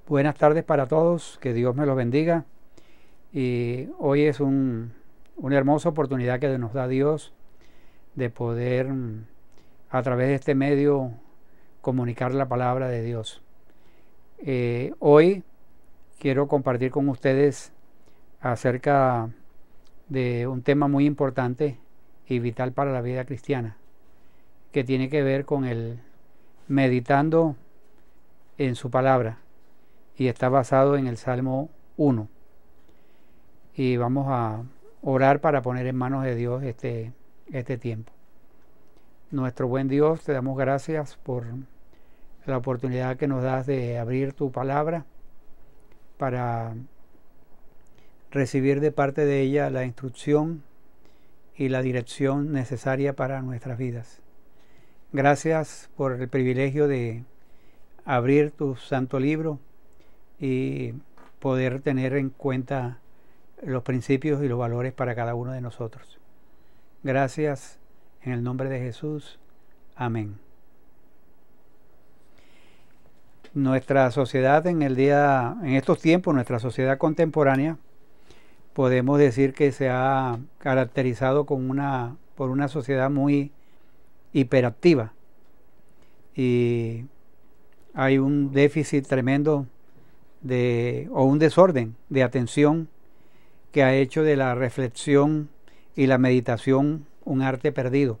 Buenas tardes para todos, que Dios me los bendiga. Y hoy es una hermosa oportunidad que nos da Dios de poder a través de este medio comunicar la palabra de Dios. Hoy quiero compartir con ustedes acerca de un tema muy importante y vital para la vida cristiana, que tiene que ver con el meditando en su palabra, y está basado en el Salmo 1. Y vamos a orar para poner en manos de Dios este tiempo. Nuestro buen Dios, te damos gracias por la oportunidad que nos das de abrir tu palabra para recibir de parte de ella la instrucción y la dirección necesaria para nuestras vidas. Gracias por el privilegio de abrir tu santo libro y poder tener en cuenta los principios y los valores para cada uno de nosotros. Gracias en el nombre de Jesús. Amén. Nuestra sociedad en estos tiempos, nuestra sociedad contemporánea, podemos decir que se ha caracterizado por una sociedad muy hiperactiva, y hay un déficit tremendo o un desorden de atención que ha hecho de la reflexión y la meditación un arte perdido.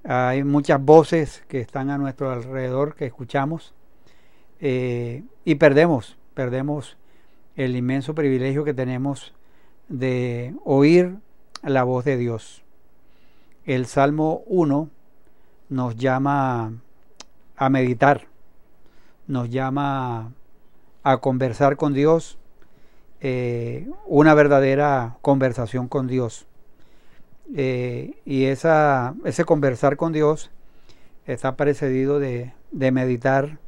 Hay muchas voces que están a nuestro alrededor que escuchamos, y perdemos el inmenso privilegio que tenemos de oír la voz de Dios. El Salmo 1 nos llama a meditar, nos llama a conversar con Dios, una verdadera conversación con Dios. Y ese conversar con Dios está precedido de meditar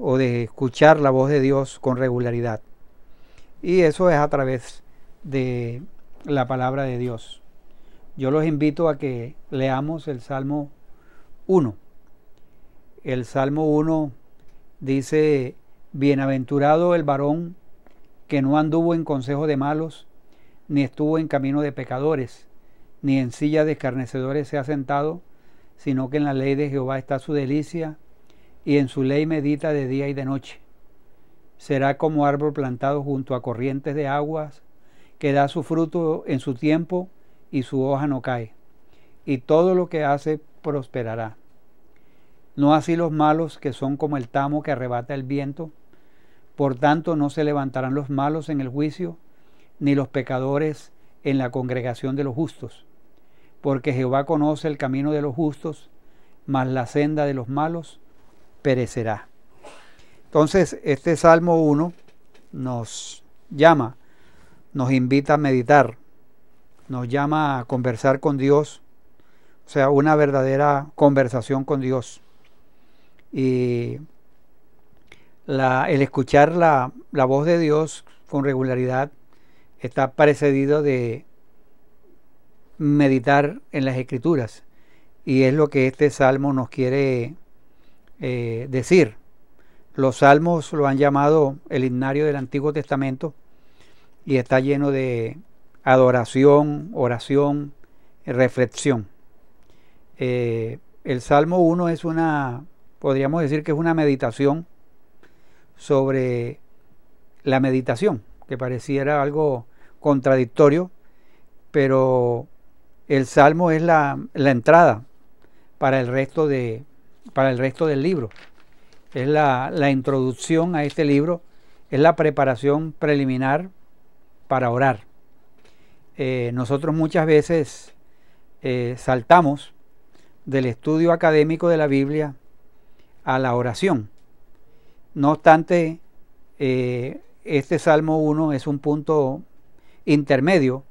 o de escuchar la voz de Dios con regularidad. Y eso es a través de la palabra de Dios. Yo los invito a que leamos el Salmo 1. El Salmo 1 dice: bienaventurado el varón que no anduvo en consejo de malos, ni estuvo en camino de pecadores, ni en silla de escarnecedores se ha sentado, sino que en la ley de Jehová está su delicia, y en su ley medita de día y de noche. Será como árbol plantado junto a corrientes de aguas, que da su fruto en su tiempo, y su hoja no cae, y todo lo que hace prosperará. No así los malos, que son como el tamo que arrebata el viento. Por tanto no se levantarán los malos en el juicio, ni los pecadores en la congregación de los justos. Porque Jehová conoce el camino de los justos, mas la senda de los malos perecerá. Entonces, este Salmo 1 nos invita a meditar, nos llama a conversar con Dios, o sea, una verdadera conversación con Dios. Y el escuchar la voz de Dios con regularidad está precedido de meditar en las Escrituras, y es lo que este Salmo nos quiere decir. Los salmos lo han llamado el himnario del Antiguo Testamento, y está lleno de adoración, oración, reflexión. El Salmo 1 podríamos decir que es una meditación sobre la meditación, que pareciera algo contradictorio, pero el Salmo es la entrada para el resto del libro. Es la introducción a este libro, es la preparación preliminar para orar. Nosotros muchas veces saltamos del estudio académico de la Biblia a la oración. No obstante, este Salmo 1 es un punto intermedio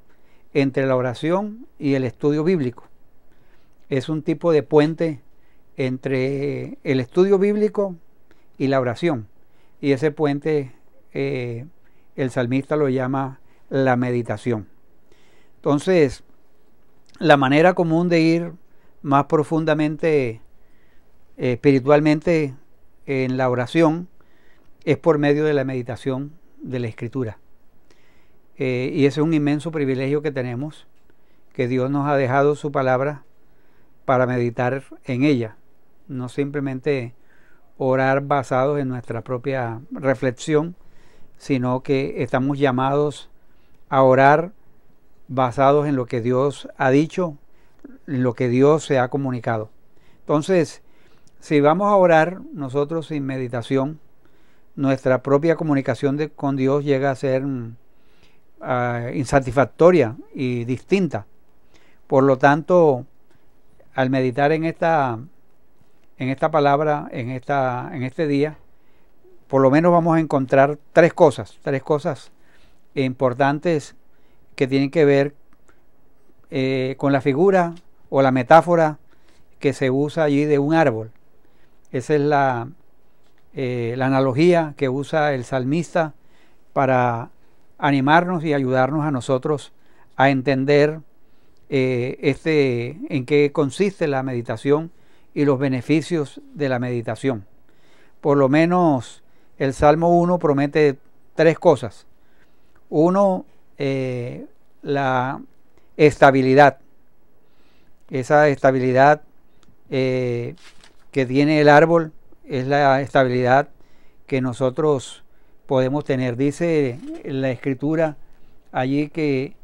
entre la oración y el estudio bíblico. Es un tipo de puente entre el estudio bíblico y la oración, y ese puente el salmista lo llama la meditación. Entonces, la manera común de ir más profundamente espiritualmente en la oración es por medio de la meditación de la Escritura. Y ese es un inmenso privilegio que tenemos, que Dios nos ha dejado su palabra para meditar en ella, no simplemente orar basados en nuestra propia reflexión, sino que estamos llamados a orar basados en lo que Dios ha dicho, en lo que Dios se ha comunicado. Entonces, si vamos a orar nosotros sin meditación, nuestra propia comunicación con Dios llega a ser insatisfactoria y distinta. Por lo tanto, al meditar en esta palabra, en este día, por lo menos vamos a encontrar tres cosas importantes que tienen que ver con la figura o la metáfora que se usa allí de un árbol. Esa es la analogía que usa el salmista para animarnos y ayudarnos a nosotros a entender en qué consiste la meditación y los beneficios de la meditación. Por lo menos el Salmo 1 promete tres cosas. Uno, la estabilidad. Esa estabilidad que tiene el árbol es la estabilidad que nosotros podemos tener. Dice en la Escritura allí que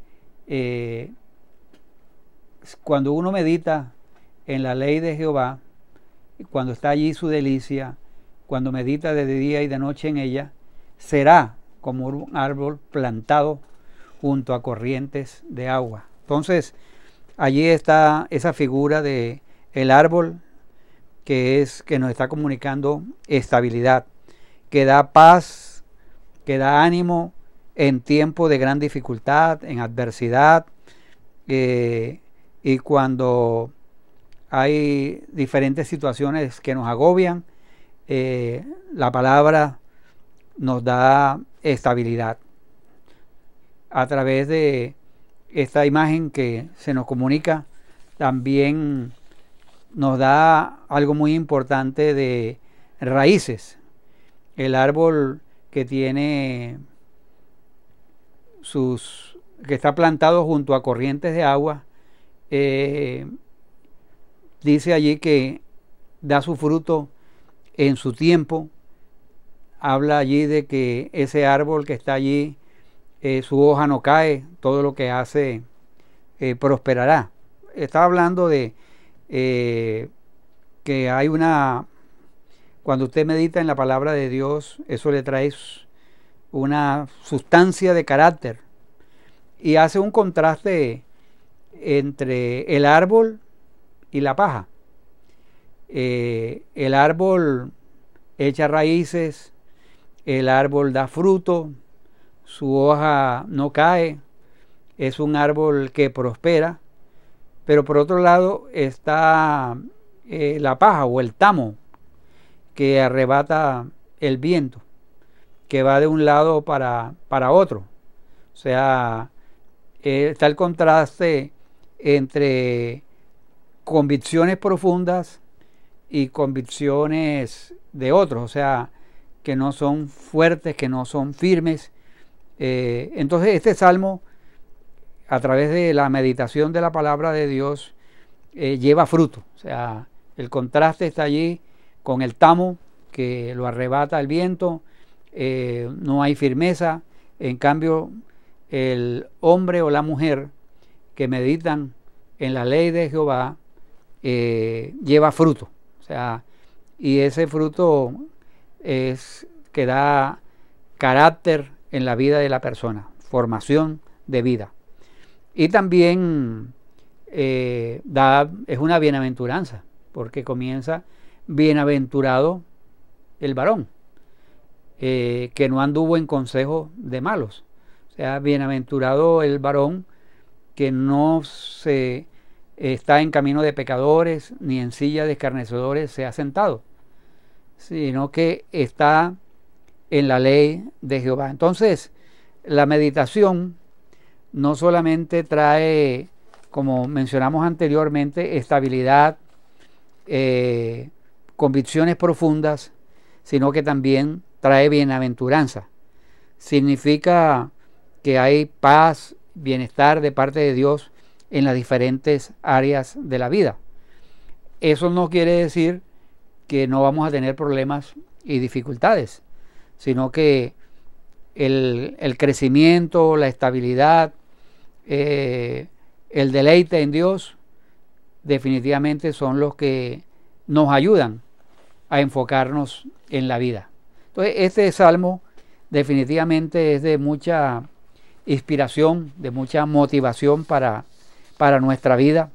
cuando uno medita en la ley de Jehová, cuando está allí su delicia, cuando medita de día y de noche en ella, será como un árbol plantado junto a corrientes de agua. Entonces, allí está esa figura de el árbol que nos está comunicando estabilidad, que da paz, que da ánimo en tiempo de gran dificultad, en adversidad, y cuando hay diferentes situaciones que nos agobian, la palabra nos da estabilidad. A través de esta imagen que se nos comunica, también nos da algo muy importante de raíces. El árbol que tiene que está plantado junto a corrientes de agua, dice allí que da su fruto en su tiempo. Habla allí de que ese árbol que está allí, su hoja no cae, todo lo que hace prosperará. Está hablando de que hay cuando usted medita en la palabra de Dios, eso le trae una sustancia de carácter y hace un contraste entre el árbol y la paja. El árbol echa raíces, el árbol da fruto, su hoja no cae, es un árbol que prospera, pero por otro lado está la paja o el tamo que arrebata el viento, que va de un lado para otro. O sea, está el contraste entre convicciones profundas y convicciones de otros, o sea, que no son fuertes, que no son firmes. Entonces este salmo, a través de la meditación de la palabra de Dios, lleva fruto. O sea, el contraste está allí con el tamo que lo arrebata el viento, no hay firmeza. En cambio, el hombre o la mujer que meditan en la ley de Jehová lleva fruto. O sea, y ese fruto es que da carácter en la vida de la persona, formación de vida. Y también es una bienaventuranza, porque comienza: bienaventurado el varón, que no anduvo en consejo de malos. O sea, bienaventurado el varón que no se está en camino de pecadores, ni en silla de escarnecedores se ha sentado, sino que está en la ley de Jehová. Entonces, la meditación no solamente trae, como mencionamos anteriormente, estabilidad, convicciones profundas, sino que también trae bienaventuranza. Significa que hay paz, bienestar de parte de Dios en las diferentes áreas de la vida. Eso no quiere decir que no vamos a tener problemas y dificultades, sino que el crecimiento, la estabilidad, el deleite en Dios, definitivamente son los que nos ayudan a enfocarnos en la vida. Entonces, este salmo definitivamente es de mucha inspiración, de mucha motivación para nuestra vida.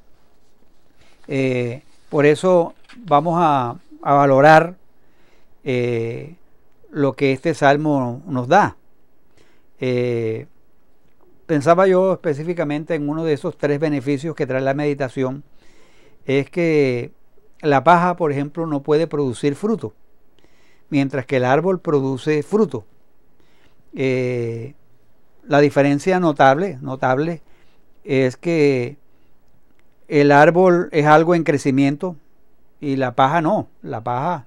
Por eso vamos a valorar lo que este salmo nos da. Pensaba yo específicamente en uno de esos 3 beneficios que trae la meditación. Es que la paja, por ejemplo, no puede producir fruto, mientras que el árbol produce fruto. La diferencia notable es que el árbol es algo en crecimiento y la paja no. La paja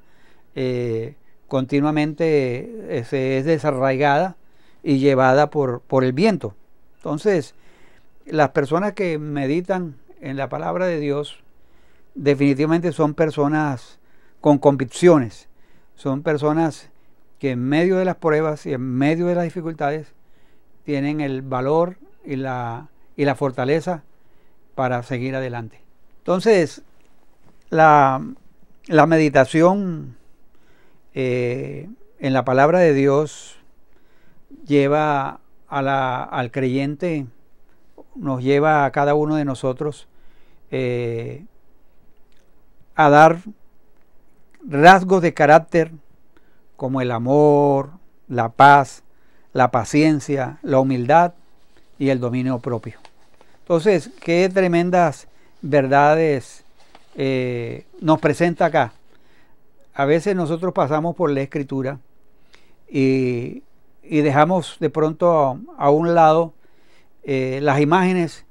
continuamente es desarraigada y llevada por el viento. Entonces, las personas que meditan en la palabra de Dios definitivamente son personas con convicciones, son personas que en medio de las pruebas y en medio de las dificultades tienen el valor y la fortaleza para seguir adelante. Entonces, la meditación en la palabra de Dios lleva al creyente, nos lleva a cada uno de nosotros a dar rasgos de carácter como el amor, la paz, la paciencia, la humildad y el dominio propio. Entonces, qué tremendas verdades nos presenta acá. A veces nosotros pasamos por la Escritura y dejamos de pronto a un lado las imágenes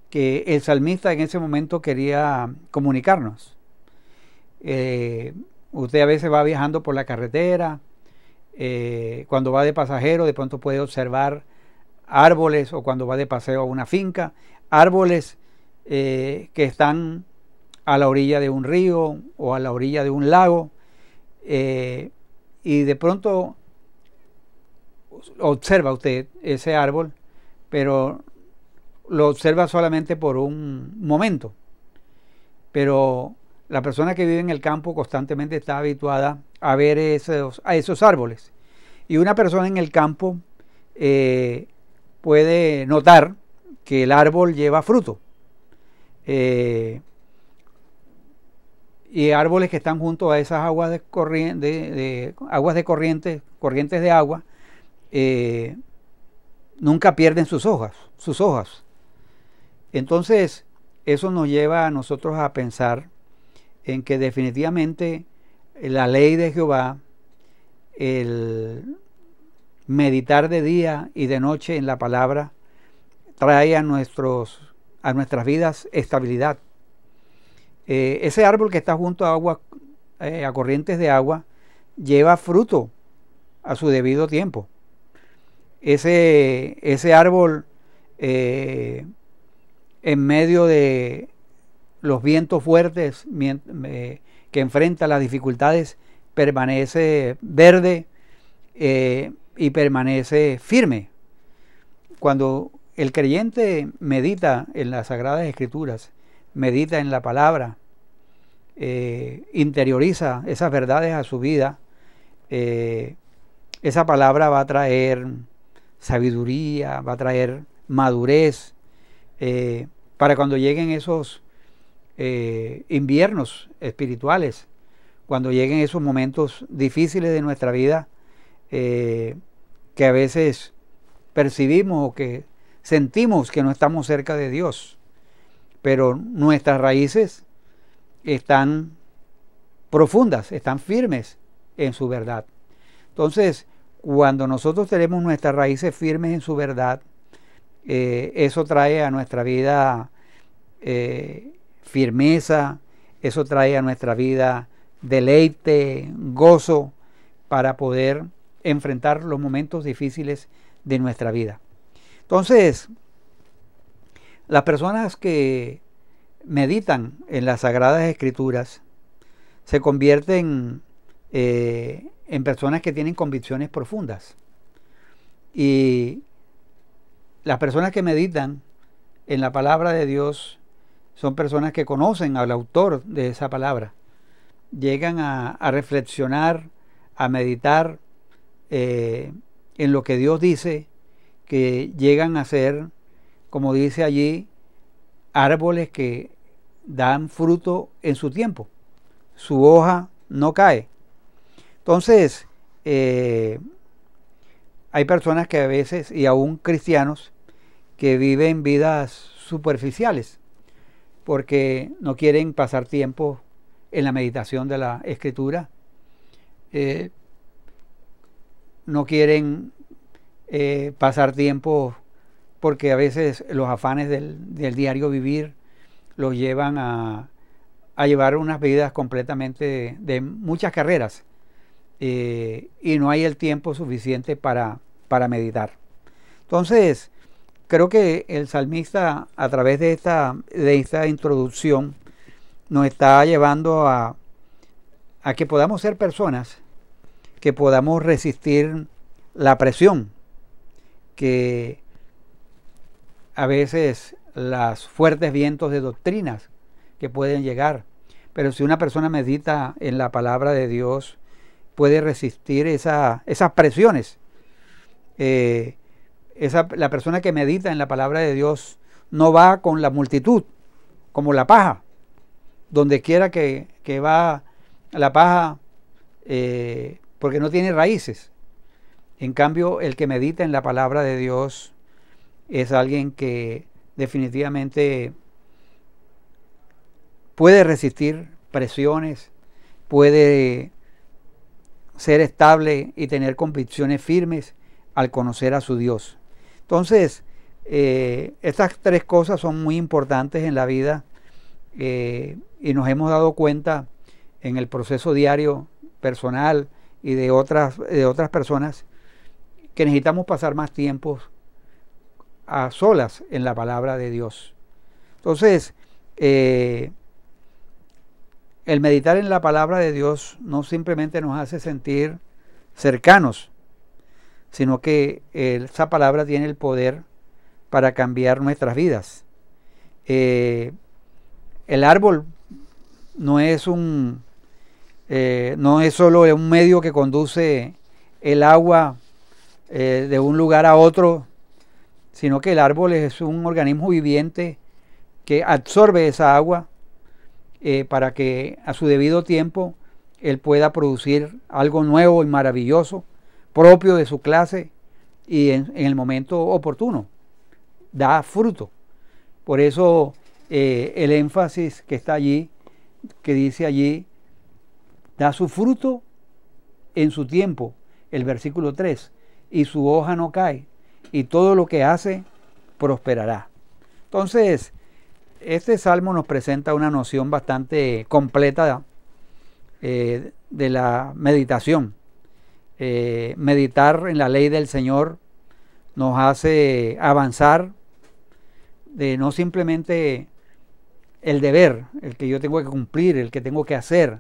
que el salmista en ese momento quería comunicarnos. Usted a veces va viajando por la carretera, cuando va de pasajero de pronto puede observar árboles, o cuando va de paseo a una finca, árboles que están a la orilla de un río o a la orilla de un lago, y de pronto observa usted ese árbol, pero lo observa solamente por un momento. Pero la persona que vive en el campo constantemente está habituada a ver esos árboles. Y una persona en el campo puede notar que el árbol lleva fruto. Y árboles que están junto a esas aguas de corrientes de agua, nunca pierden sus hojas. Entonces, eso nos lleva a nosotros a pensar en que definitivamente la ley de Jehová, el meditar de día y de noche en la palabra, trae a nuestras vidas estabilidad. Ese árbol que está junto a corrientes de agua, lleva fruto a su debido tiempo. Ese árbol, en medio de los vientos fuertes que enfrenta las dificultades, permanece verde y permanece firme. Cuando el creyente medita en las Sagradas Escrituras, medita en la palabra, interioriza esas verdades a su vida, esa palabra va a traer sabiduría, va a traer madurez, para cuando lleguen esos inviernos espirituales, cuando lleguen esos momentos difíciles de nuestra vida, que a veces percibimos o que sentimos que no estamos cerca de Dios, pero nuestras raíces están profundas, están firmes en su verdad. Entonces, cuando nosotros tenemos nuestras raíces firmes en su verdad, eso trae a nuestra vida firmeza, eso trae a nuestra vida deleite, gozo, para poder enfrentar los momentos difíciles de nuestra vida. Entonces, las personas que meditan en las Sagradas Escrituras se convierten en personas que tienen convicciones profundas. Y las personas que meditan en la palabra de Dios son personas que conocen al autor de esa palabra. Llegan a reflexionar, a meditar en lo que Dios dice, que llegan a ser, como dice allí, árboles que dan fruto en su tiempo. Su hoja no cae. Entonces, hay personas que a veces, y aún cristianos, que viven vidas superficiales porque no quieren pasar tiempo en la meditación de la Escritura, no quieren pasar tiempo porque a veces los afanes del diario vivir los llevan a llevar unas vidas completamente de muchas carreras, y no hay el tiempo suficiente para meditar. Entonces, creo que el salmista, a través de esta introducción, nos está llevando a que podamos ser personas que podamos resistir la presión que a veces los fuertes vientos de doctrinas que pueden llegar. Pero si una persona medita en la palabra de Dios, puede resistir esas presiones. La persona que medita en la palabra de Dios no va con la multitud, como la paja. Donde quiera que va la paja, porque no tiene raíces. En cambio, el que medita en la palabra de Dios es alguien que definitivamente puede resistir presiones, puede ser estable y tener convicciones firmes al conocer a su Dios. Entonces, estas tres cosas son muy importantes en la vida, y nos hemos dado cuenta en el proceso diario personal y de otras personas que necesitamos pasar más tiempo a solas en la palabra de Dios. Entonces, el meditar en la palabra de Dios no simplemente nos hace sentir cercanos, sino que esa palabra tiene el poder para cambiar nuestras vidas. El árbol no es solo un medio que conduce el agua de un lugar a otro, sino que el árbol es un organismo viviente que absorbe esa agua para que a su debido tiempo él pueda producir algo nuevo y maravilloso, propio de su clase, y en el momento oportuno da fruto. Por eso el énfasis que está allí, que dice allí, da su fruto en su tiempo, el versículo 3, y su hoja no cae, y todo lo que hace prosperará. Entonces, este salmo nos presenta una noción bastante completa de la meditación. Meditar en la ley del Señor nos hace avanzar de no simplemente el deber, el que yo tengo que cumplir, el que tengo que hacer,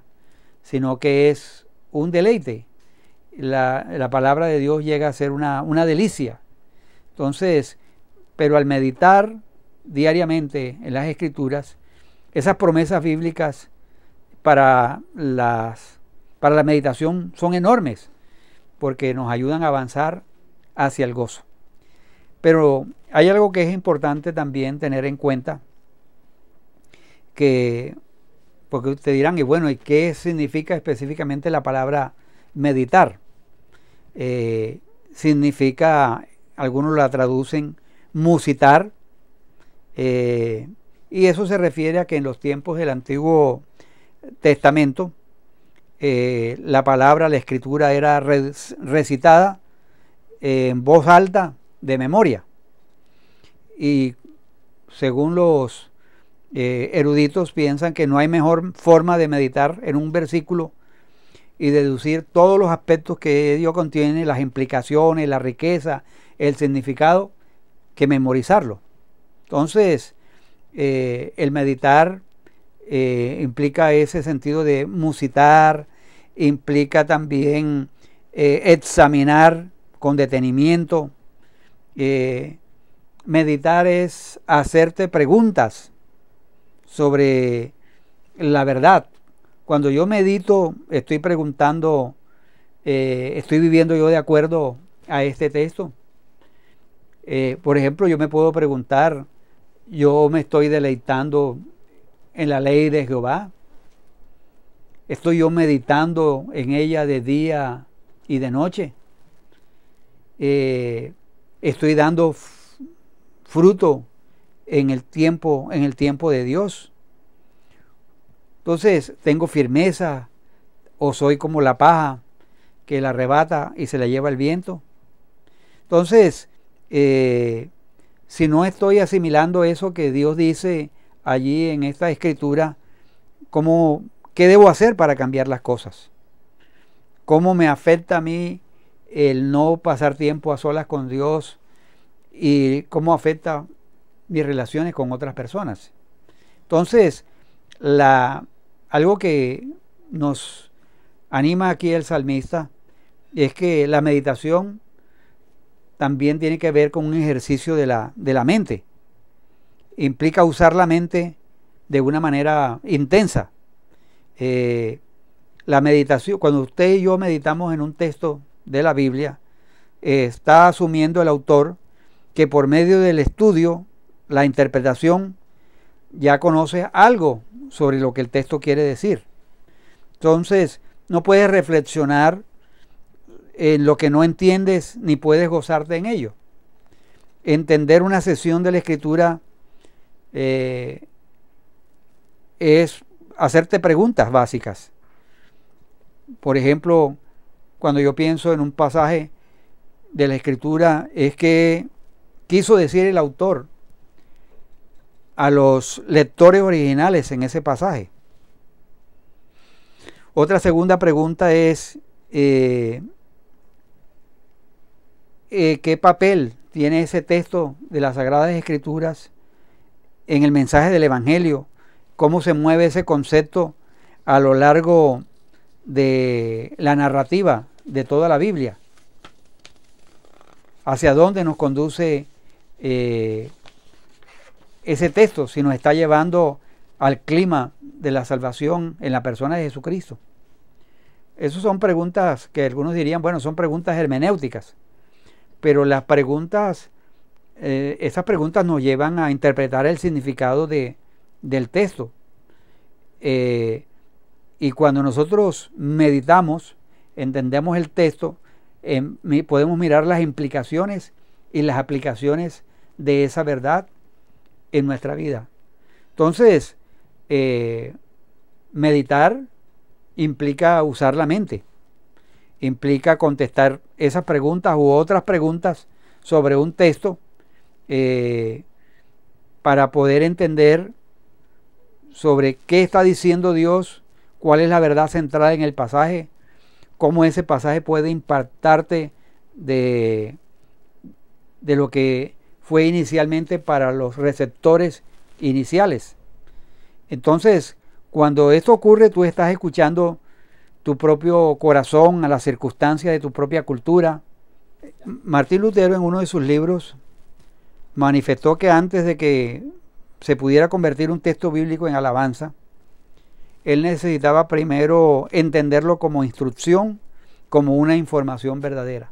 sino que es un deleite. La palabra de Dios llega a ser una delicia. Entonces, pero al meditar diariamente en las Escrituras, esas promesas bíblicas para la meditación son enormes, porque nos ayudan a avanzar hacia el gozo. Pero hay algo que es importante también tener en cuenta, porque ustedes dirán, y bueno, ¿y qué significa específicamente la palabra meditar? Significa, algunos la traducen musitar, y eso se refiere a que en los tiempos del Antiguo Testamento la palabra, la escritura era recitada en voz alta de memoria, y según los eruditos piensan que no hay mejor forma de meditar en un versículo y deducir todos los aspectos que Dios contiene, las implicaciones, la riqueza, el significado, que memorizarlo. Entonces, el meditar implica ese sentido de musitar, implica también examinar con detenimiento. Meditar es hacerte preguntas sobre la verdad. Cuando yo medito, estoy preguntando, ¿estoy viviendo yo de acuerdo a este texto? Por ejemplo, yo me puedo preguntar, ¿yo me estoy deleitando en la ley de Jehová? ¿Estoy yo meditando en ella de día y de noche? ¿Estoy dando fruto en el tiempo de Dios? Entonces, ¿tengo firmeza o soy como la paja que la arrebata y se la lleva el viento? Entonces, si no estoy asimilando eso que Dios dice allí en esta escritura, ¿qué debo hacer para cambiar las cosas? ¿Cómo me afecta a mí el no pasar tiempo a solas con Dios y cómo afecta mis relaciones con otras personas? Entonces, algo que nos anima aquí el salmista es que la meditación también tiene que ver con un ejercicio de la mente. Implica usar la mente de una manera intensa. La meditación, cuando usted y yo meditamos en un texto de la Biblia, está asumiendo el autor que por medio del estudio, la interpretación, ya conoce algo sobre lo que el texto quiere decir. Entonces, no puedes reflexionar en lo que no entiendes ni puedes gozarte en ello. Entender una sesión de la Escritura es hacerte preguntas básicas. Por ejemplo, cuando yo pienso en un pasaje de la Escritura, es que quiso decir el autor a los lectores originales en ese pasaje. Otra segunda pregunta es ¿qué papel tiene ese texto de las Sagradas Escrituras en el mensaje del Evangelio? ¿Cómo se mueve ese concepto a lo largo de la narrativa de toda la Biblia? ¿Hacia dónde nos conduce ese texto, si nos está llevando al clima de la salvación en la persona de Jesucristo? Esas son preguntas que algunos dirían, bueno, son preguntas hermenéuticas, pero las preguntas, esas preguntas nos llevan a interpretar el significado del texto. Y cuando nosotros meditamos, entendemos el texto, podemos mirar las implicaciones y las aplicaciones de esa verdad en nuestra vida. Entonces, meditar implica usar la mente, implica contestar esas preguntas u otras preguntas sobre un texto para poder entender sobre qué está diciendo Dios, cuál es la verdad central en el pasaje, cómo ese pasaje puede impactarte de lo que fue inicialmente para los receptores iniciales. Entonces, cuando esto ocurre, tú estás escuchando tu propio corazón a las circunstancias de tu propia cultura. Martín Lutero, en uno de sus libros, manifestó que antes de que se pudiera convertir un texto bíblico en alabanza, él necesitaba primero entenderlo como instrucción, como una información verdadera.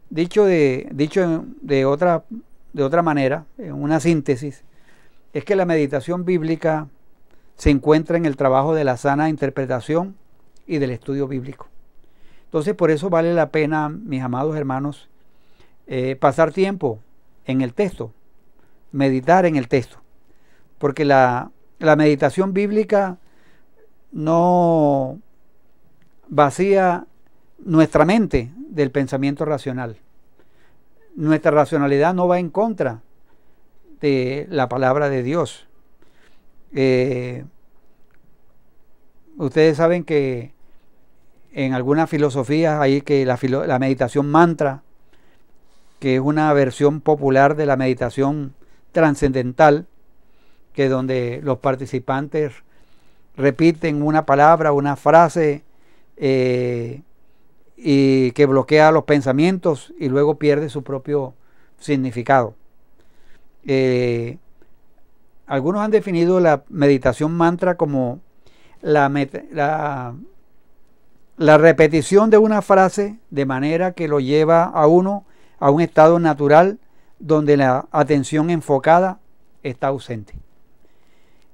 Dicho de otra manera, en una síntesis, es que la meditación bíblica se encuentra en el trabajo de la sana interpretación y del estudio bíblico. Entonces, por eso vale la pena, mis amados hermanos, pasar tiempo en el texto, meditar en el texto, porque la meditación bíblica no vacía nuestra mente del pensamiento racional. Nuestra racionalidad no va en contra de la palabra de Dios. Ustedes saben que en algunas filosofías hay que la meditación mantra, que es una versión popular de la meditación trascendental, que donde los participantes repiten una palabra, una frase, y que bloquea los pensamientos y luego pierde su propio significado. Algunos han definido la meditación mantra como la repetición de una frase de manera que lo lleva a uno a un estado natural donde la atención enfocada está ausente.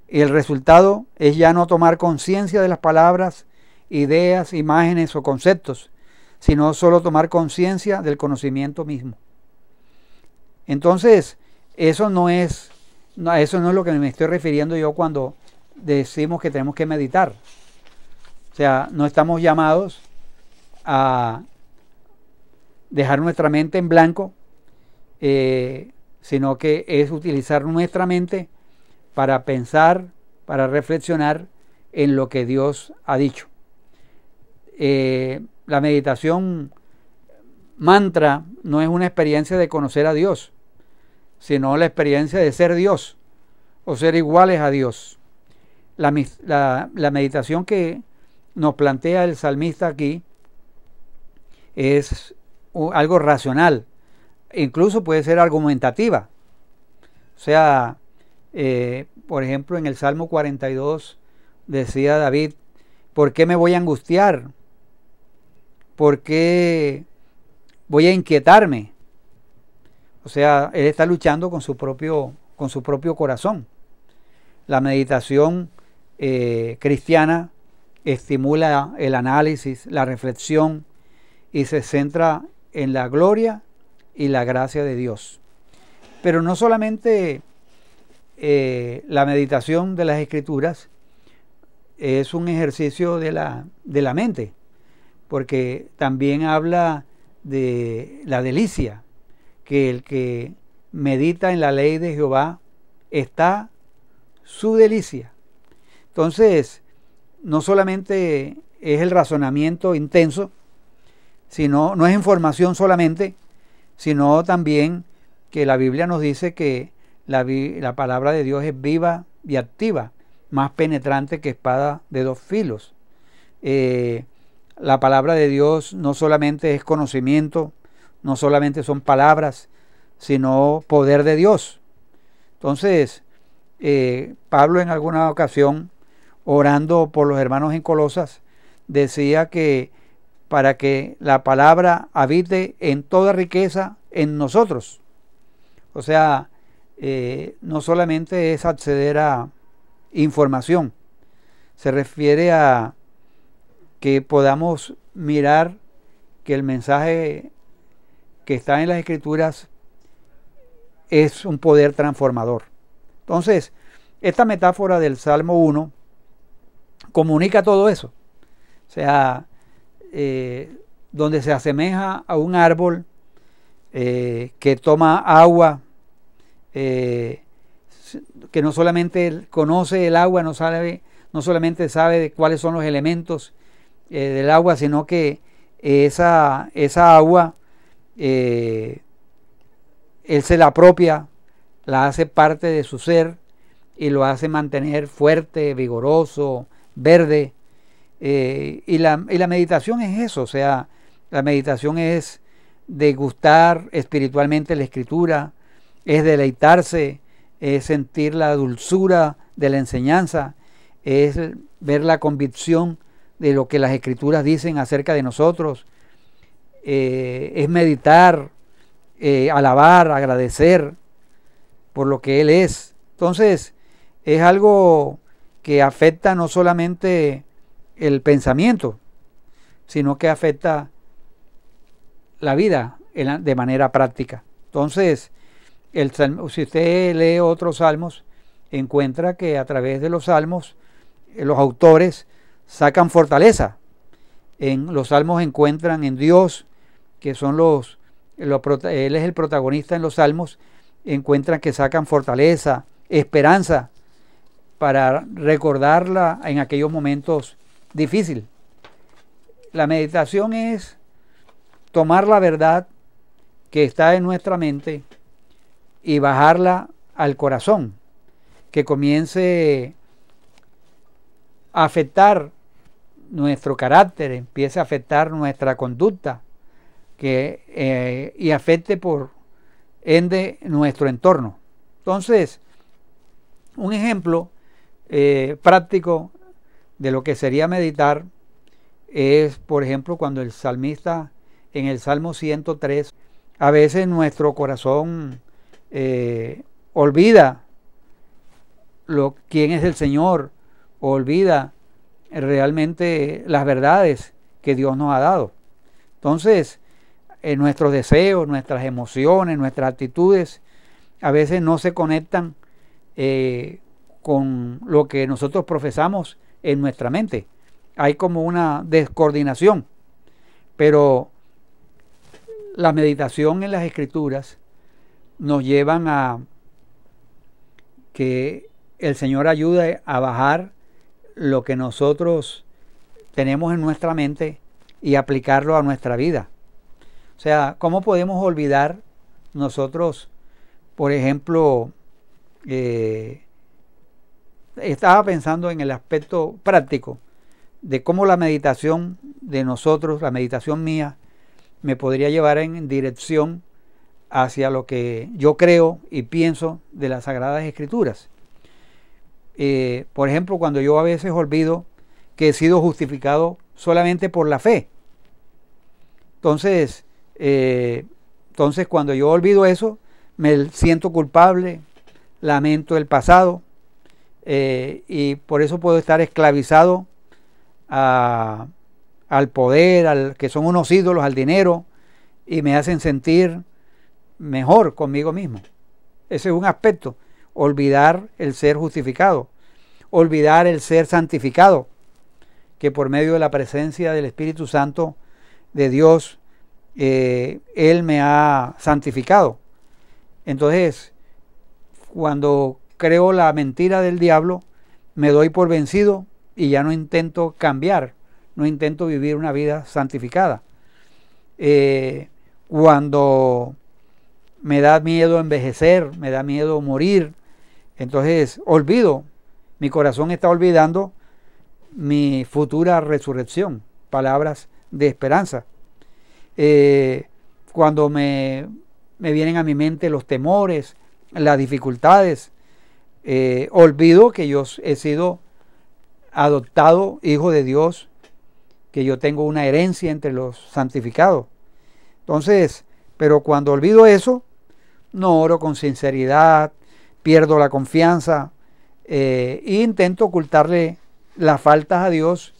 El resultado es ya no tomar conciencia de las palabras, ideas, imágenes o conceptos, sino solo tomar conciencia del conocimiento mismo. Entonces, eso no es lo que me estoy refiriendo yo cuando decimos que tenemos que meditar. O sea, no estamos llamados a dejar nuestra mente en blanco, sino que es utilizar nuestra mente para pensar, para reflexionar en lo que Dios ha dicho. La meditación mantra no es una experiencia de conocer a Dios, sino la experiencia de ser Dios o ser iguales a Dios. La meditación que nos plantea el salmista aquí es algo racional, incluso puede ser argumentativa. O sea, por ejemplo, en el Salmo 42 decía David: ¿por qué me voy a angustiar? ¿Por qué voy a inquietarme? O sea, él está luchando con su propio corazón. La meditación cristiana estimula el análisis, la reflexión y se centra en la gloria y la gracia de Dios. Pero no solamente la meditación de las Escrituras es un ejercicio de la mente, porque también habla de la delicia, que el que medita en la ley de Jehová está su delicia. Entonces, no solamente es el razonamiento intenso, sino no es información solamente, sino también que la Biblia nos dice que la palabra de Dios es viva y activa, más penetrante que espada de dos filos. La palabra de Dios no solamente es conocimiento, no solamente son palabras, sino poder de Dios. Entonces, Pablo en alguna ocasión, orando por los hermanos en Colosas, decía que para que la palabra habite en toda riqueza en nosotros. O sea, no solamente es acceder a información, se refiere a que podamos mirar que el mensaje que está en las Escrituras es un poder transformador. Entonces, esta metáfora del Salmo 1 comunica todo eso. O sea, donde se asemeja a un árbol que toma agua, que no solamente conoce el agua, no solamente sabe de cuáles son los elementos del agua, sino que esa agua él se la apropia, la hace parte de su ser y lo hace mantener fuerte, vigoroso, verde. Y la meditación es eso, o sea, la meditación es degustar espiritualmente la Escritura, es deleitarse, es sentir la dulzura de la enseñanza, es ver la convicción de lo que las Escrituras dicen acerca de nosotros, es meditar, alabar, agradecer por lo que Él es. Entonces, es algo que afecta no solamente el pensamiento, sino que afecta la vida de manera práctica. Entonces, si usted lee otros salmos, encuentra que a través de los salmos, los autores sacan fortaleza. En los salmos encuentran en Dios, que son Él es el protagonista en los salmos, encuentran que sacan fortaleza, esperanza, para recordarla en aquellos momentos difíciles. La meditación es tomar la verdad que está en nuestra mente y bajarla al corazón, que comience a afectar nuestro carácter, empiece a afectar nuestra conducta, y afecte por ende nuestro entorno. Entonces, un ejemplo práctico de lo que sería meditar es, por ejemplo, cuando el salmista en el Salmo 103, a veces nuestro corazón olvida quién es el Señor, olvida realmente las verdades que Dios nos ha dado. Entonces, nuestros deseos, nuestras emociones, nuestras actitudes a veces no se conectan con lo que nosotros profesamos en nuestra mente. Hay como una descoordinación, pero la meditación en las Escrituras nos llevan a que el Señor ayude a bajar lo que nosotros tenemos en nuestra mente y aplicarlo a nuestra vida. O sea, ¿cómo podemos olvidar nosotros, por ejemplo, estaba pensando en el aspecto práctico de cómo la meditación de nosotros, la meditación mía, me podría llevar en dirección hacia lo que yo creo y pienso de las Sagradas Escrituras. Por ejemplo, cuando yo a veces olvido que he sido justificado solamente por la fe. Entonces cuando yo olvido eso, me siento culpable, lamento el pasado, y por eso puedo estar esclavizado al poder, que son unos ídolos, al dinero, y me hacen sentir mejor conmigo mismo. Ese es un aspecto. Olvidar el ser justificado, olvidar el ser santificado, que por medio de la presencia del Espíritu Santo de Dios, Él me ha santificado. Entonces, cuando creo la mentira del diablo, me doy por vencido y ya no intento cambiar, no intento vivir una vida santificada. Cuando me da miedo envejecer, me da miedo morir, entonces olvido, mi corazón está olvidando mi futura resurrección, palabras de esperanza. Cuando me vienen a mi mente los temores, las dificultades, olvido que yo he sido adoptado hijo de Dios, que yo tengo una herencia entre los santificados. Entonces, pero cuando olvido eso, no oro con sinceridad, pierdo la confianza, e intento ocultarle las faltas a Dios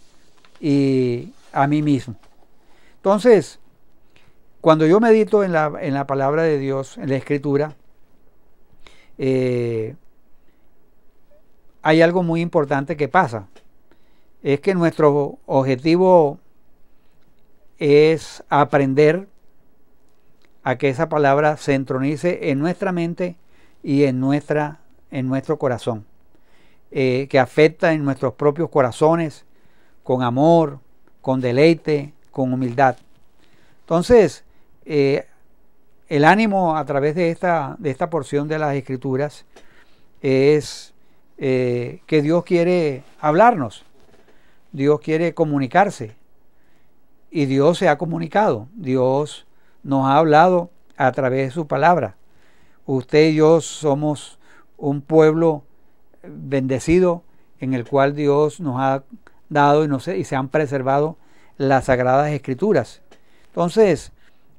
y a mí mismo. Entonces, cuando yo medito en la palabra de Dios, en la Escritura, hay algo muy importante que pasa. Es que nuestro objetivo es aprender a que esa palabra se entronice en nuestra mente y en nuestro corazón, que afecta en nuestros propios corazones con amor, con deleite, con humildad. Entonces, el ánimo a través de esta porción de las Escrituras es que Dios quiere hablarnos, Dios quiere comunicarse, y Dios se ha comunicado, Dios nos ha hablado a través de su palabra. Usted y yo somos un pueblo bendecido en el cual Dios nos ha dado y se han preservado las Sagradas Escrituras. Entonces,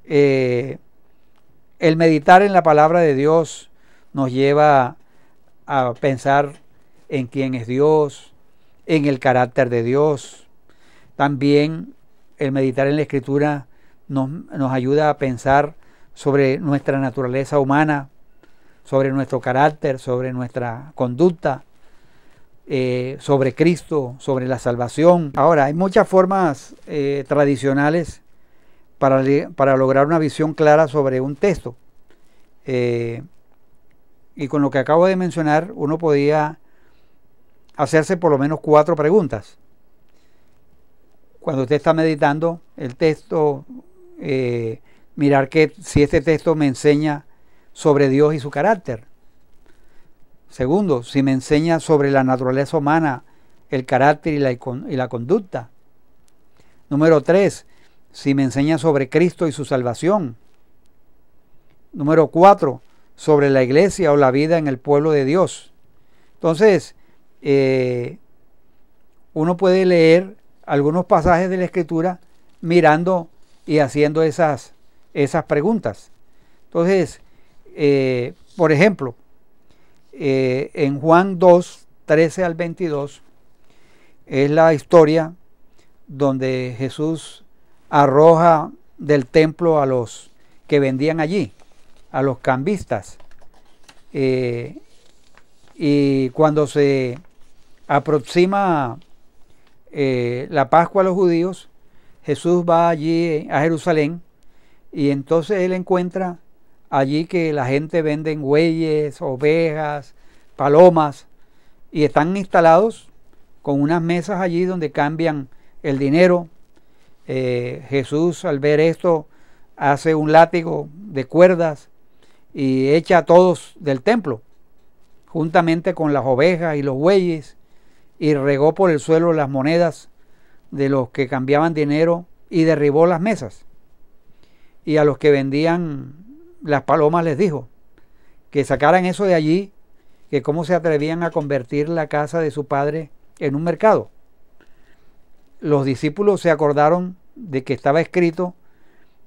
el meditar en la palabra de Dios nos lleva a pensar en quién es Dios, en el carácter de Dios. También el meditar en la Escritura nos ayuda a pensar sobre nuestra naturaleza humana, sobre nuestro carácter, sobre nuestra conducta, sobre Cristo, sobre la salvación. Ahora, hay muchas formas tradicionales para lograr una visión clara sobre un texto. Y con lo que acabo de mencionar, uno podía hacerse por lo menos 4 preguntas. cuando usted está meditando el texto, mirar que si este texto me enseña sobre Dios y su carácter. Segundo, si me enseña sobre la naturaleza humana, el carácter y la conducta. Número 3, si me enseña sobre Cristo y su salvación. Número 4, sobre la iglesia o la vida en el pueblo de Dios. Entonces, uno puede leer algunos pasajes de la Escritura mirando y haciendo esas preguntas. Entonces, por ejemplo, en Juan 2, 13 al 22, es la historia donde Jesús arroja del templo a los que vendían allí, a los cambistas. Y cuando se aproxima la Pascua a los judíos, Jesús va allí a Jerusalén y entonces él encuentra allí que la gente vende bueyes, ovejas, palomas y están instalados con unas mesas allí donde cambian el dinero. Jesús, al ver esto, hace un látigo de cuerdas y echa a todos del templo juntamente con las ovejas y los bueyes, y regó por el suelo las monedas de los que cambiaban dinero y derribó las mesas. Y a los que vendían las palomas les dijo que sacaran eso de allí, que cómo se atrevían a convertir la casa de su padre en un mercado. Los discípulos se acordaron de que estaba escrito: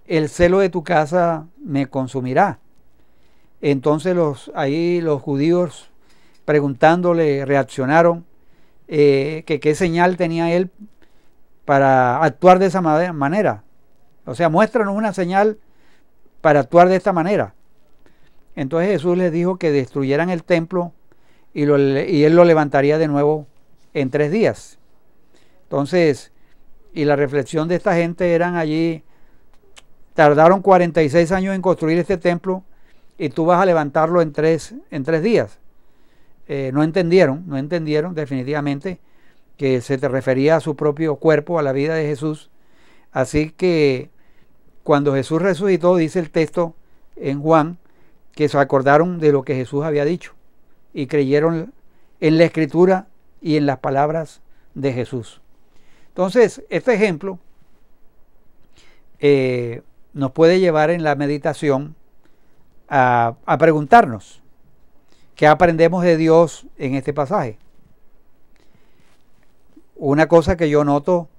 el celo de tu casa me consumirá. Entonces los judíos, preguntándole, reaccionaron que qué señal tenía él para actuar de esa manera. O sea, muéstranos una señal para actuar de esta manera. Entonces Jesús les dijo que destruyeran el templo y él lo levantaría de nuevo en 3 días. Entonces, y la reflexión de esta gente eran allí, tardaron 46 años en construir este templo y tú vas a levantarlo en tres días. No entendieron definitivamente que se te refería a su propio cuerpo, a la vida de Jesús. Así que cuando Jesús resucitó, dice el texto en Juan, que se acordaron de lo que Jesús había dicho y creyeron en la Escritura y en las palabras de Jesús. Entonces, este ejemplo nos puede llevar en la meditación a preguntarnos qué aprendemos de Dios en este pasaje. Una cosa que yo noto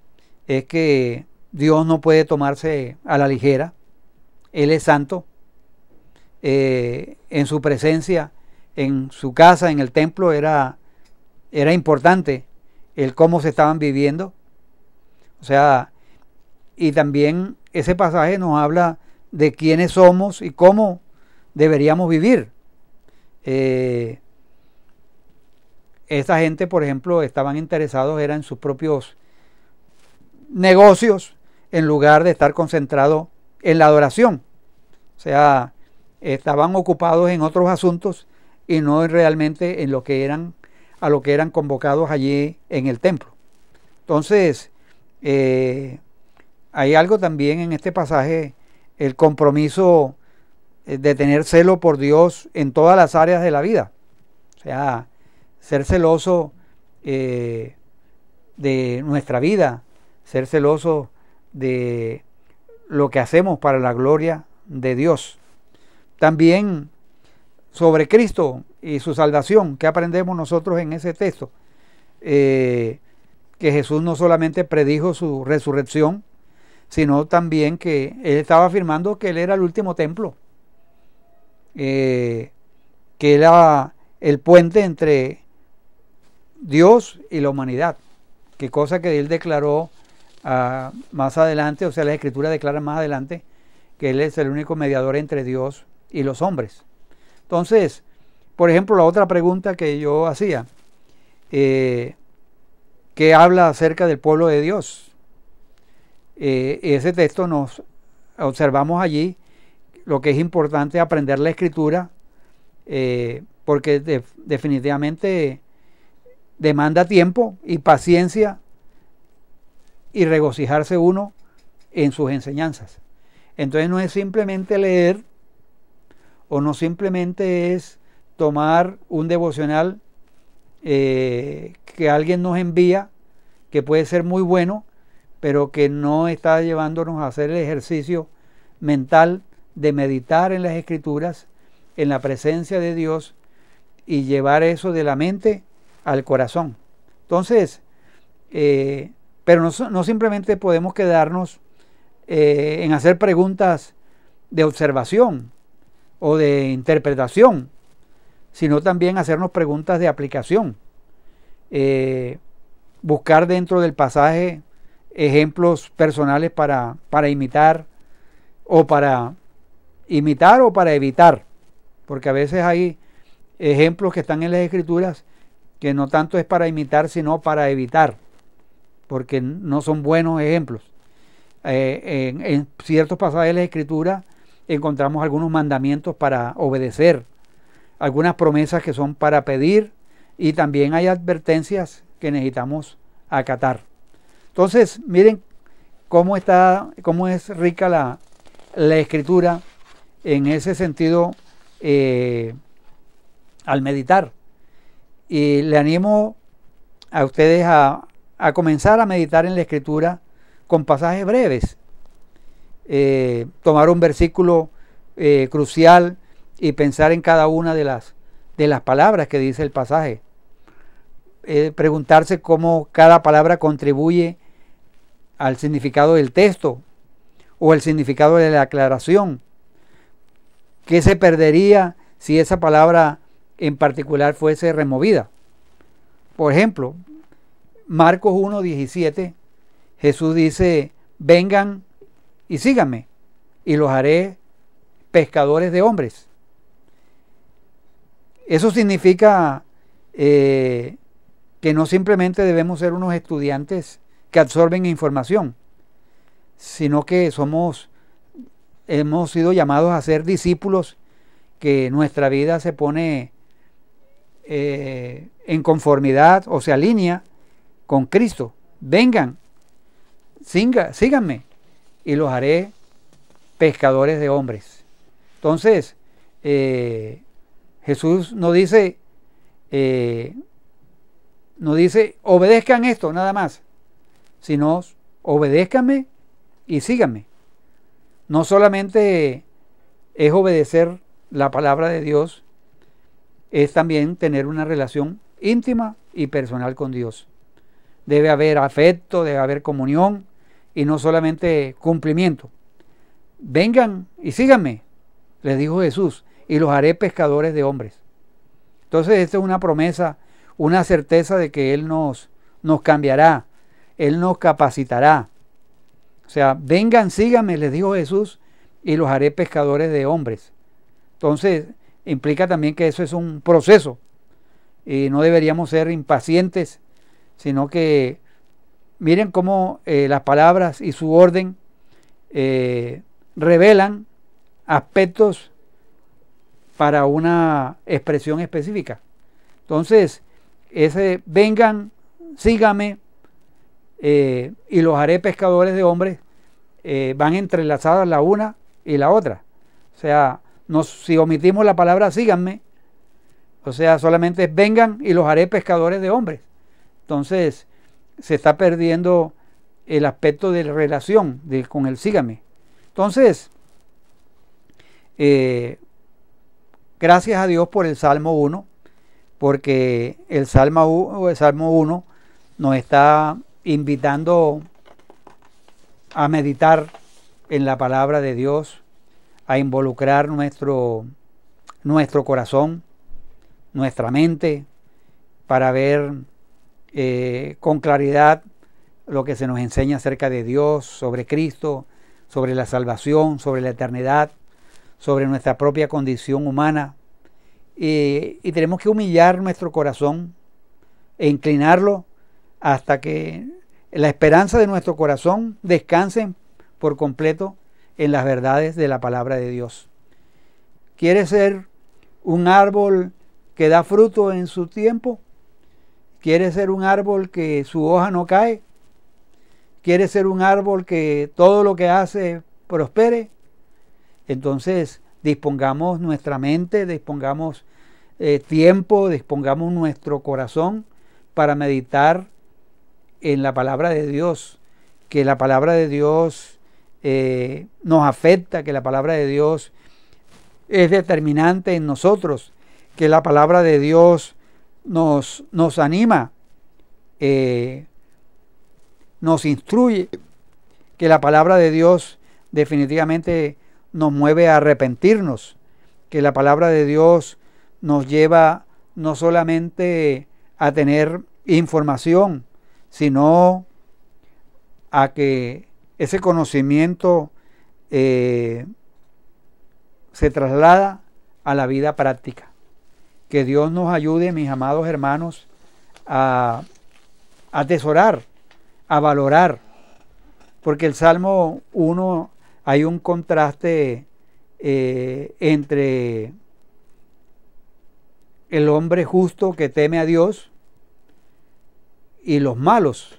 es que Dios no puede tomarse a la ligera. Él es santo. En su presencia, en su casa, en el templo, era importante el cómo se estaban viviendo. O sea, y también ese pasaje nos habla de quiénes somos y cómo deberíamos vivir. Esta gente, por ejemplo, estaban interesados era en sus propios negocios en lugar de estar concentrados en la adoración. O sea, estaban ocupados en otros asuntos y no realmente en lo que eran, a lo que eran convocados allí en el templo. Entonces, hay algo también en este pasaje, el compromiso de tener celo por Dios en todas las áreas de la vida. O sea, ser celoso de nuestra vida, ser celoso de lo que hacemos para la gloria de Dios. También sobre Cristo y su salvación, ¿qué aprendemos nosotros en ese texto? Que Jesús no solamente predijo su resurrección, sino también que él estaba afirmando que él era el último templo, que era el puente entre Dios y la humanidad, que cosa que él declaró más adelante, o sea, la Escritura declara más adelante que él es el único mediador entre Dios y los hombres. Entonces, por ejemplo, la otra pregunta que yo hacía, ¿qué habla acerca del pueblo de Dios? Ese texto nos observamos allí lo que es importante aprender la Escritura, porque definitivamente demanda tiempo y paciencia y regocijarse uno en sus enseñanzas. Entonces no es simplemente leer, o no simplemente es tomar un devocional que alguien nos envía, que puede ser muy bueno, pero que no está llevándonos a hacer el ejercicio mental de meditar en las Escrituras, en la presencia de Dios, y llevar eso de la mente al corazón. Entonces, pero no simplemente podemos quedarnos en hacer preguntas de observación o de interpretación, sino también hacernos preguntas de aplicación. Buscar dentro del pasaje ejemplos personales para imitar o para evitar, porque a veces hay ejemplos que están en las Escrituras que no tanto es para imitar, sino para evitar, porque no son buenos ejemplos. En ciertos pasajes de la Escritura encontramos algunos mandamientos para obedecer, algunas promesas que son para pedir, y también hay advertencias que necesitamos acatar. Entonces, miren cómo es rica la Escritura en ese sentido al meditar. Y le animo a ustedes a comenzar a meditar en la Escritura con pasajes breves. Tomar un versículo crucial y pensar en cada una de las palabras que dice el pasaje. Preguntarse cómo cada palabra contribuye al significado del texto o el significado de la aclaración. ¿Qué se perdería si esa palabra en particular fuese removida? Por ejemplo, Marcos 1:17, Jesús dice: vengan y síganme, y los haré pescadores de hombres. Eso significa que no simplemente debemos ser unos estudiantes que absorben información, sino que hemos sido llamados a ser discípulos, que nuestra vida se pone en conformidad o se alinea con Cristo. Vengan, síganme, y los haré pescadores de hombres. Entonces, Jesús no dice obedezcan esto nada más, sino obedézcanme y síganme. No solamente es obedecer la palabra de Dios, es también tener una relación íntima y personal con Dios. Debe haber afecto, debe haber comunión, y no solamente cumplimiento. Vengan y síganme, les dijo Jesús, y los haré pescadores de hombres. Entonces, esta es una promesa, una certeza de que Él nos cambiará, Él nos capacitará. O sea, vengan, síganme, les dijo Jesús, y los haré pescadores de hombres. Entonces, implica también que eso es un proceso, y no deberíamos ser impacientes, sino que miren cómo las palabras y su orden revelan aspectos para una expresión específica. Entonces, ese vengan, síganme, y los haré pescadores de hombres, van entrelazadas la una y la otra. O sea, si omitimos la palabra síganme, o sea, solamente es vengan y los haré pescadores de hombres. Entonces, se está perdiendo el aspecto de la relación con el síganme. Entonces, gracias a Dios por el Salmo 1, porque el Salmo 1 nos está invitando a meditar en la palabra de Dios, a involucrar nuestro corazón, nuestra mente, para ver con claridad lo que se nos enseña acerca de Dios, sobre Cristo, sobre la salvación, sobre la eternidad, sobre nuestra propia condición humana. Y tenemos que humillar nuestro corazón e inclinarlo hasta que la esperanza de nuestro corazón descanse por completo en las verdades de la palabra de Dios. ¿Quieres ser un árbol que da fruto en su tiempo? ¿Quieres ser un árbol que su hoja no cae? quiere ser un árbol que todo lo que hace prospere, entonces dispongamos nuestra mente, dispongamos tiempo, dispongamos nuestro corazón para meditar en la palabra de Dios, que la palabra de Dios nos afecta, que la palabra de Dios es determinante en nosotros, que la palabra de Dios nos anima, nos instruye, que la palabra de Dios definitivamente nos mueve a arrepentirnos, que la palabra de Dios nos lleva no solamente a tener información, sino a que ese conocimiento se traslada a la vida práctica. Que Dios nos ayude, mis amados hermanos, a atesorar, a valorar, porque el Salmo 1 hay un contraste entre el hombre justo que teme a Dios y los malos,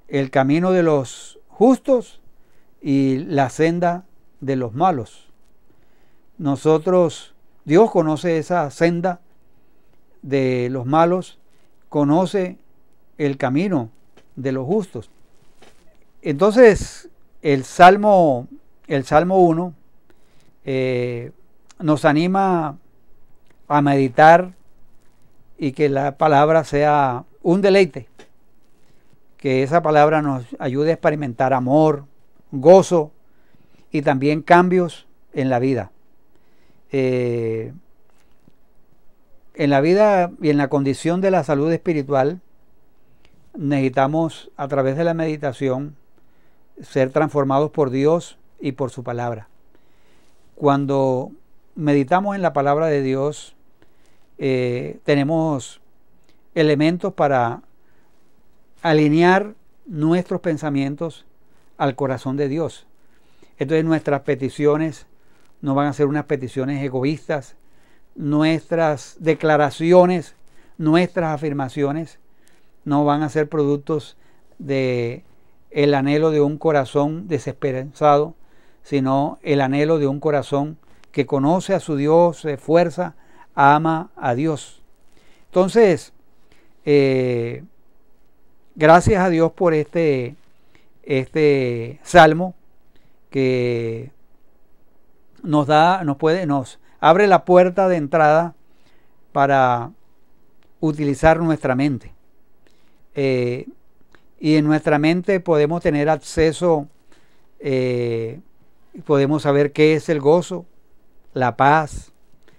el camino de los justos y la senda de los malos. Dios conoce esa senda de los malos, conoce el camino de los justos. Entonces, el Salmo 1 nos anima a meditar y que la palabra sea un deleite, que esa palabra nos ayude a experimentar amor, gozo y también cambios en la vida. En la vida y en la condición de la salud espiritual necesitamos, a través de la meditación, ser transformados por Dios y por su palabra. Cuando meditamos en la palabra de Dios, tenemos elementos para alinear nuestros pensamientos al corazón de Dios. Entonces nuestras peticiones no van a ser unas peticiones egoístas, nuestras declaraciones, nuestras afirmaciones no van a ser productos de el anhelo de un corazón desesperanzado, sino el anhelo de un corazón que conoce a su Dios, se esfuerza, ama a Dios. Entonces, gracias a Dios por este salmo que nos abre la puerta de entrada para utilizar nuestra mente. Y en nuestra mente podemos tener acceso, podemos saber qué es el gozo, la paz,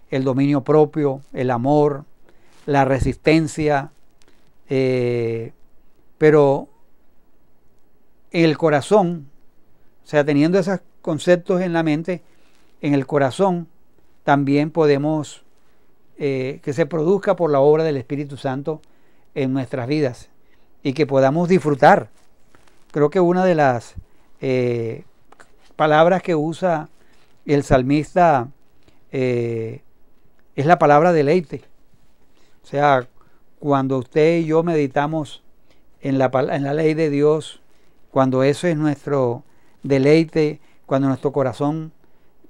el dominio propio, el amor, la resistencia, pero en el corazón, o sea, teniendo esos conceptos en la mente, en el corazón también podemos que se produzca por la obra del Espíritu Santo en nuestras vidas y que podamos disfrutar. Creo que una de las palabras que usa el salmista es la palabra deleite. O sea, cuando usted y yo meditamos en la ley de Dios, cuando eso es nuestro deleite, cuando nuestro corazón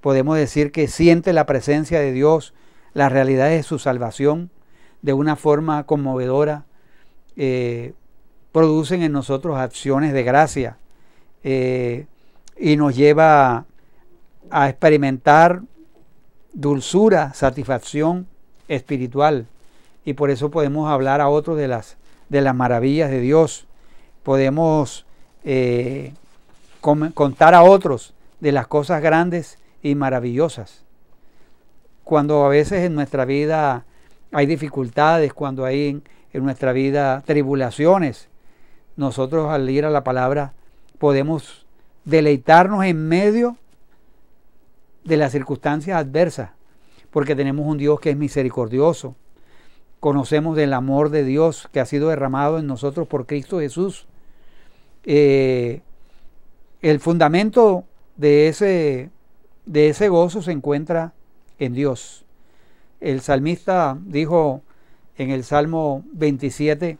podemos decir que siente la presencia de Dios, las realidades de su salvación de una forma conmovedora, producen en nosotros acciones de gracia y nos lleva a experimentar dulzura, satisfacción espiritual, y por eso podemos hablar a otros de las maravillas de Dios. Podemos contar a otros de las cosas grandes y maravillosas. Cuando a veces en nuestra vida hay dificultades, cuando hay en nuestra vida tribulaciones, nosotros al ir a la palabra podemos deleitarnos en medio de las circunstancias adversas, porque tenemos un Dios que es misericordioso. Conocemos del amor de Dios que ha sido derramado en nosotros por Cristo Jesús. El fundamento de ese gozo se encuentra en Dios. El salmista dijo en el Salmo 27,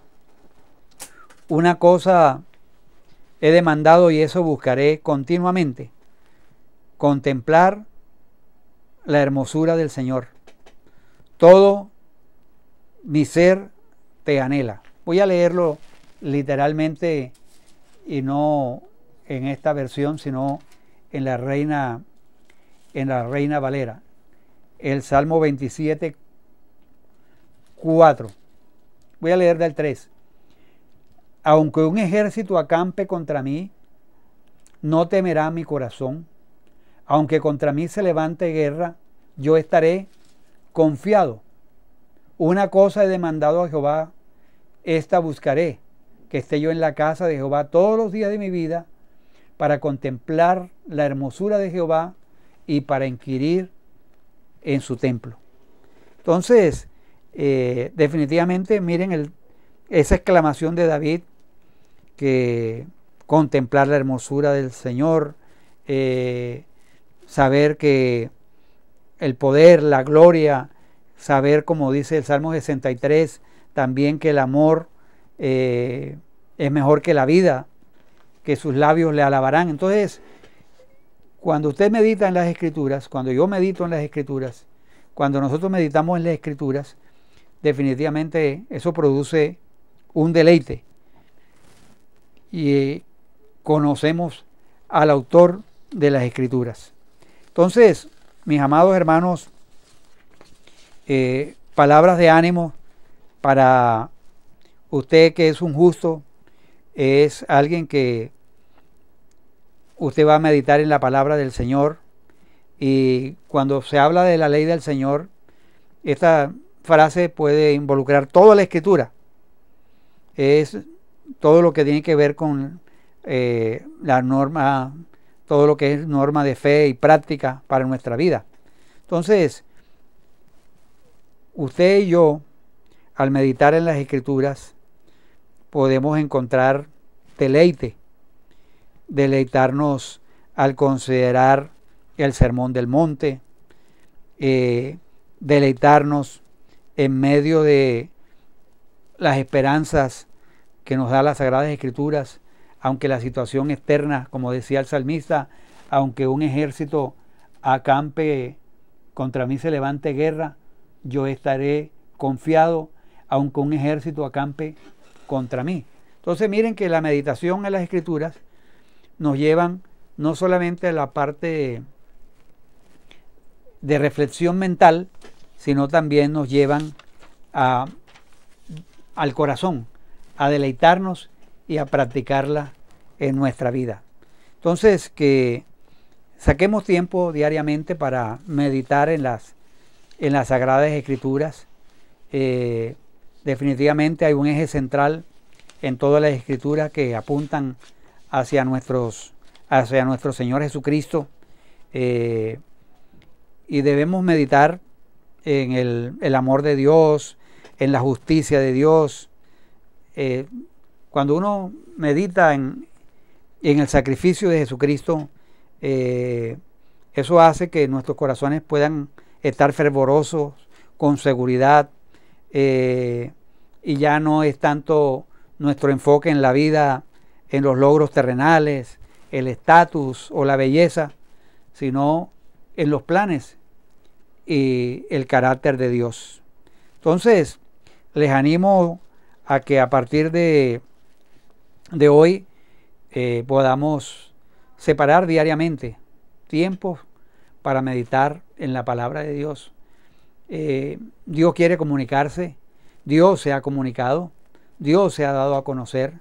una cosa he demandado y eso buscaré continuamente, contemplar la hermosura del Señor. Todo mi ser te anhela. Voy a leerlo literalmente y no en esta versión, sino en la Reina Valera. El Salmo 27, 4. Voy a leer del 3. Aunque un ejército acampe contra mí, no temerá mi corazón. Aunque contra mí se levante guerra, yo estaré confiado. Una cosa he demandado a Jehová, esta buscaré, que esté yo en la casa de Jehová todos los días de mi vida, para contemplar la hermosura de Jehová y para inquirir en su templo. Entonces, definitivamente, miren esa exclamación de David, que contemplar la hermosura del Señor, saber que el poder, la gloria, saber, como dice el Salmo 63, también que el amor es mejor que la vida, que sus labios le alabarán. Entonces, cuando usted medita en las Escrituras, cuando yo medito en las Escrituras, cuando nosotros meditamos en las Escrituras, definitivamente eso produce un deleite. Y conocemos al autor de las Escrituras. Entonces, mis amados hermanos, palabras de ánimo para usted que es un justo, es alguien que usted va a meditar en la palabra del Señor, y cuando se habla de la ley del Señor, esta frase puede involucrar toda la Escritura. Es todo lo que tiene que ver con la norma, todo lo que es norma de fe y práctica para nuestra vida. Entonces, usted y yo, al meditar en las Escrituras, podemos encontrar deleitarnos al considerar el Sermón del Monte, deleitarnos en medio de las esperanzas que nos da las Sagradas Escrituras, aunque la situación externa, como decía el salmista, aunque un ejército acampe contra mí, se levante guerra, yo estaré confiado, aunque un ejército acampe contra mí. Entonces miren que la meditación en las Escrituras nos llevan no solamente a la parte de reflexión mental, sino también nos llevan al corazón, a deleitarnos y a practicarla en nuestra vida. Entonces, que saquemos tiempo diariamente para meditar en las Sagradas Escrituras. Definitivamente hay un eje central en todas las Escrituras que apuntan hacia nuestro Señor Jesucristo, y debemos meditar en el amor de Dios, en la justicia de Dios. Cuando uno medita en el sacrificio de Jesucristo, eso hace que nuestros corazones puedan estar fervorosos, con seguridad, y ya no es tanto nuestro enfoque en la vida, en los logros terrenales, el estatus o la belleza, sino en los planes y el carácter de Dios. Entonces, les animo a que a partir de hoy podamos separar diariamente tiempos para meditar en la palabra de Dios. Dios quiere comunicarse, Dios se ha comunicado, Dios se ha dado a conocer.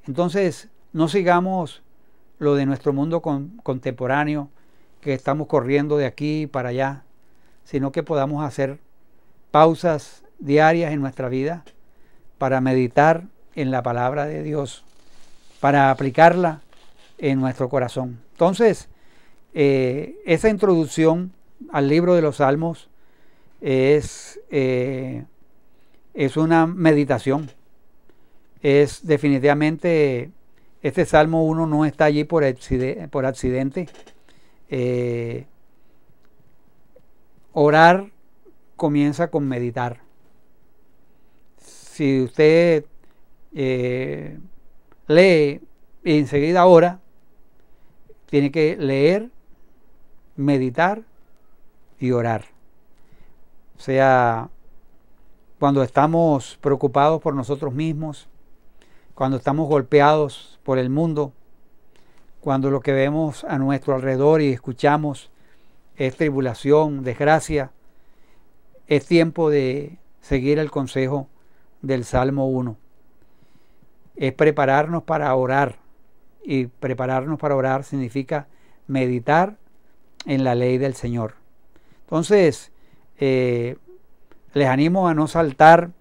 Entonces, no sigamos lo de nuestro mundo contemporáneo, que estamos corriendo de aquí para allá, sino que podamos hacer pausas diarias en nuestra vida para meditar en la palabra de Dios, para aplicarla en nuestro corazón. Entonces, esa introducción al libro de los Salmos es una meditación. Es definitivamente, este Salmo 1 no está allí por accidente. Orar comienza con meditar. Si usted lee y enseguida ora, tiene que leer, meditar y orar. O sea, cuando estamos preocupados por nosotros mismos, cuando estamos golpeados por el mundo, cuando lo que vemos a nuestro alrededor y escuchamos es tribulación, desgracia, es tiempo de seguir el consejo del Salmo 1. Es prepararnos para orar. Y prepararnos para orar significa meditar en la ley del Señor. Entonces, les animo a no saltar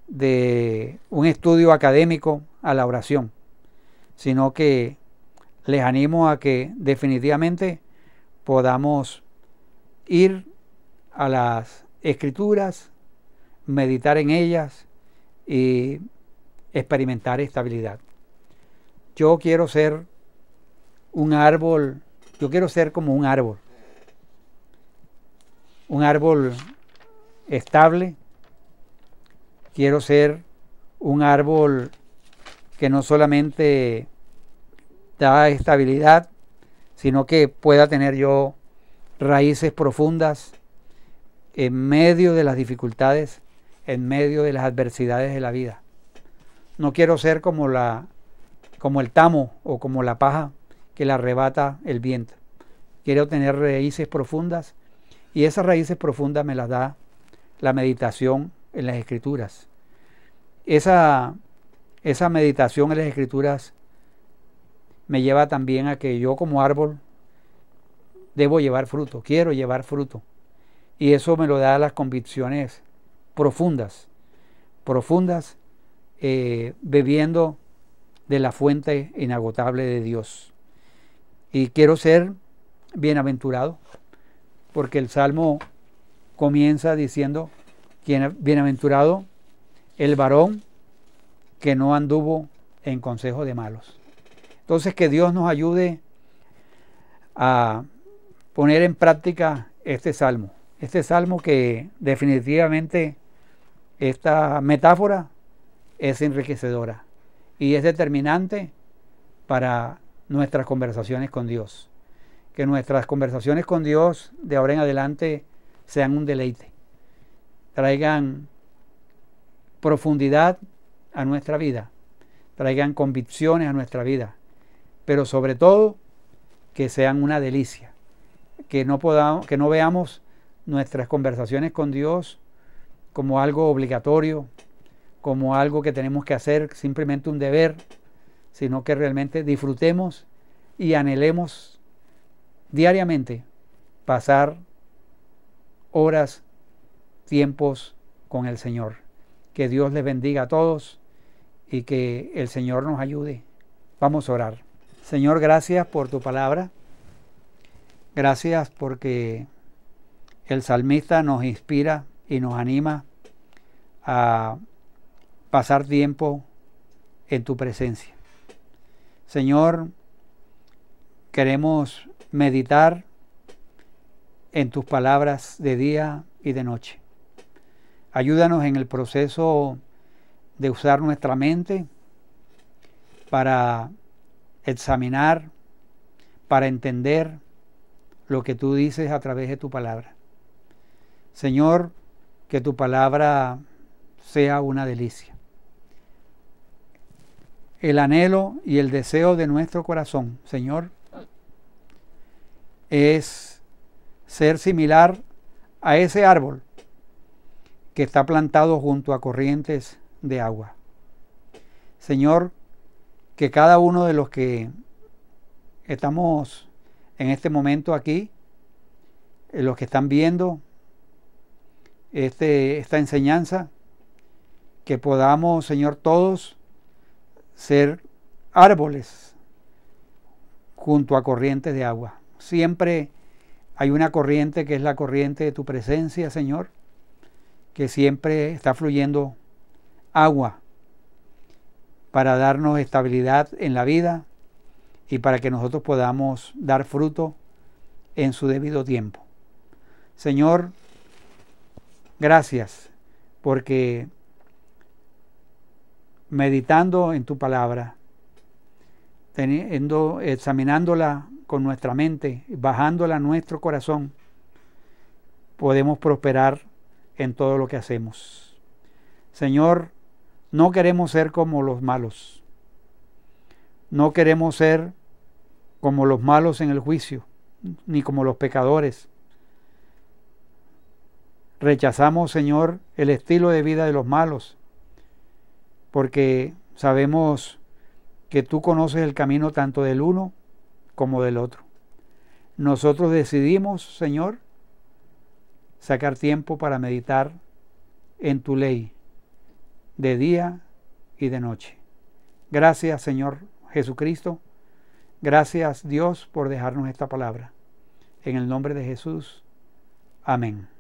de un estudio académico a la oración, sino que les animo a que definitivamente podamos ir a las Escrituras, meditar en ellas y experimentar estabilidad. Yo quiero ser un árbol, yo quiero ser como un árbol estable. Quiero ser un árbol que no solamente da estabilidad, sino que pueda tener yo raíces profundas en medio de las dificultades, en medio de las adversidades de la vida. No quiero ser como el tamo o como la paja que la arrebata el viento. Quiero tener raíces profundas, y esas raíces profundas me las da la meditación en las Escrituras. Esa meditación en las Escrituras me lleva también a que yo como árbol debo llevar fruto, quiero llevar fruto. Y eso me lo da las convicciones profundas, bebiendo de la fuente inagotable de Dios. Y quiero ser bienaventurado, porque el Salmo comienza diciendo: bienaventurado el varón que no anduvo en consejo de malos. Entonces, que Dios nos ayude a poner en práctica este salmo que definitivamente esta metáfora es enriquecedora y es determinante para nuestras conversaciones con Dios. Que nuestras conversaciones con Dios de ahora en adelante sean un deleite, traigan profundidad a nuestra vida, traigan convicciones a nuestra vida, pero sobre todo que sean una delicia, que no veamos nuestras conversaciones con Dios como algo obligatorio, como algo que tenemos que hacer, simplemente un deber, sino que realmente disfrutemos y anhelemos diariamente pasar horas, tiempos con el Señor. Que Dios les bendiga a todos y que el Señor nos ayude. Vamos a orar. Señor, gracias por tu palabra. Gracias porque el salmista nos inspira y nos anima a pasar tiempo en tu presencia. Señor, queremos meditar en tus palabras de día y de noche. Ayúdanos en el proceso de usar nuestra mente para examinar, para entender lo que tú dices a través de tu palabra. Señor, que tu palabra sea una delicia. El anhelo y el deseo de nuestro corazón, Señor, es ser similar a ese árbol que está plantado junto a corrientes de agua. Señor, que cada uno de los que estamos en este momento aquí, los que están viendo esta enseñanza, que podamos, Señor, todos ser árboles junto a corrientes de agua. Siempre hay una corriente que es la corriente de tu presencia, Señor, que siempre está fluyendo agua para darnos estabilidad en la vida y para que nosotros podamos dar fruto en su debido tiempo. Señor, gracias porque meditando en tu palabra examinándola con nuestra mente, bajándola a nuestro corazón, podemos prosperar en todo lo que hacemos. Señor, no queremos ser como los malos. No queremos ser como los malos en el juicio, ni como los pecadores. Rechazamos, Señor, el estilo de vida de los malos, porque sabemos que tú conoces el camino tanto del uno como del otro. Nosotros decidimos, Señor, sacar tiempo para meditar en tu ley, de día y de noche. Gracias, Señor Jesucristo. Gracias, Dios, por dejarnos esta palabra. En el nombre de Jesús. Amén.